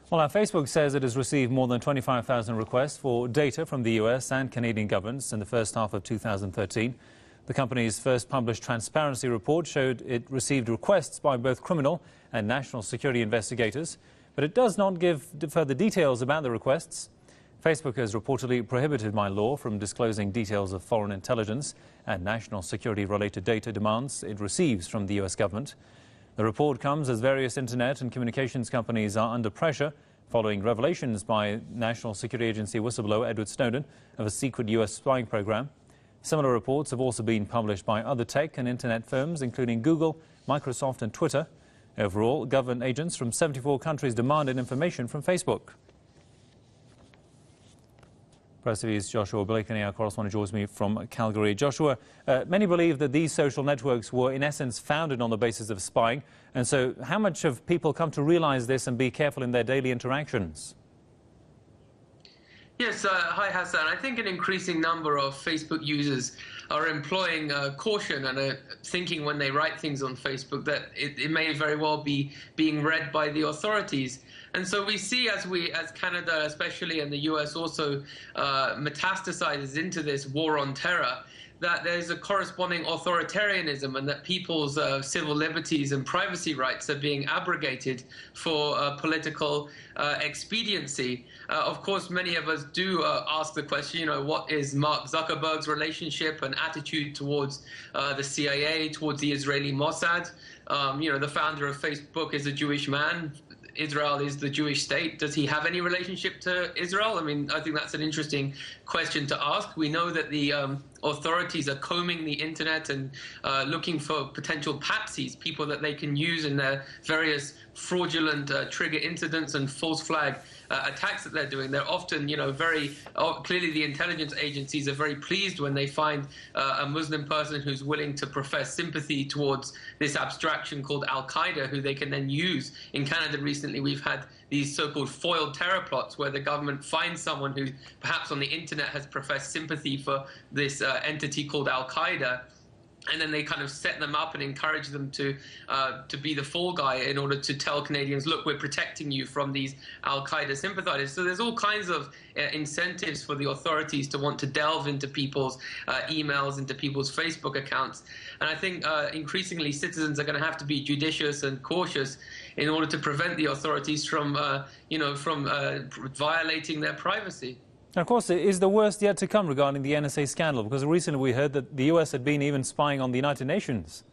Well, now, Facebook says it has received more than 25,000 requests for data from the US and Canadian governments in the first half of 2013. The company's first published transparency report showed it received requests by both criminal and national security investigators, but it does not give further details about the requests. Facebook has reportedly prohibited by law from disclosing details of foreign intelligence and national security-related data demands it receives from the US government. The report comes as various internet and communications companies are under pressure following revelations by National Security Agency whistleblower Edward Snowden of a secret US spying program. Similar reports have also been published by other tech and internet firms, including Google, Microsoft and Twitter. Overall, government agents from 74 countries demanded information from Facebook. Press TV's Joshua Blakeney, our correspondent, joins me from Calgary. Joshua, many believe that these social networks were in essence founded on the basis of spying. And so how much have people come to realize this and be careful in their daily interactions? Yes, hi Hassan. I think an increasing number of Facebook users are employing caution and thinking when they write things on Facebook that it may very well be being read by the authorities. And so we see as Canada, especially, and the US also metastasizes into this war on terror, that there's a corresponding authoritarianism and that people's civil liberties and privacy rights are being abrogated for political expediency. Of course, many of us do ask the question, what is Mark Zuckerberg's relationship and attitude towards the CIA, towards the Israeli Mossad? The founder of Facebook is a Jewish man. Israel is the Jewish state. Does he have any relationship to Israel? I mean, I think that's an interesting question to ask. We know that the authorities are combing the internet and looking for potential patsies, people that they can use in their various fraudulent trigger incidents and false flag attacks that they're doing. They're often, clearly the intelligence agencies are very pleased when they find a Muslim person who's willing to profess sympathy towards this abstraction called Al-Qaeda, who they can then use. In Canada recently, we've had these so-called foiled terror plots where the government finds someone who perhaps on the internet has professed sympathy for this entity called Al-Qaeda, and then they kind of set them up and encourage them to be the fall guy in order to tell Canadians, look, we're protecting you from these Al-Qaeda sympathizers. So there's all kinds of incentives for the authorities to want to delve into people's emails, into people's Facebook accounts. And I think increasingly citizens are going to have to be judicious and cautious in order to prevent the authorities from violating their privacy. And of course, is the worst yet to come regarding the NSA scandal? Because recently we heard that the US had been even spying on the United Nations.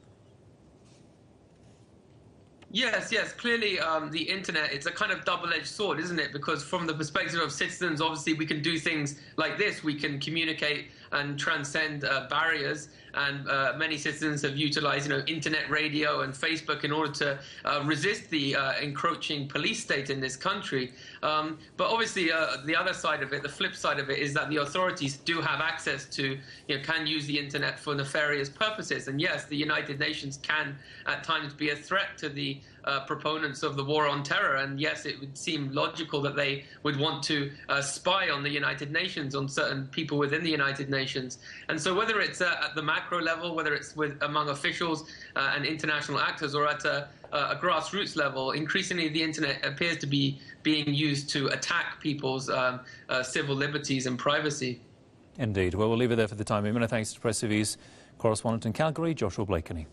Yes. Clearly, the internet, it's a kind of double-edged sword, isn't it? Because from the perspective of citizens, obviously, we can do things like this. We can communicate and transcend barriers. And many citizens have utilized, internet radio and Facebook in order to resist the encroaching police state in this country. But obviously, the other side of it, the flip side of it, is that the authorities do have access to, can use the internet for nefarious purposes. And yes, the United Nations can at times be a threat to the proponents of the war on terror. And yes, it would seem logical that they would want to spy on the United Nations, on certain people within the United Nations. And so whether it's at the macro level, whether it's among officials and international actors, or at a grassroots level, increasingly the internet appears to be being used to attack people's civil liberties and privacy. Indeed. Well, we'll leave it there for the time being. Many thanks to Press TV's correspondent in Calgary, Joshua Blakeney.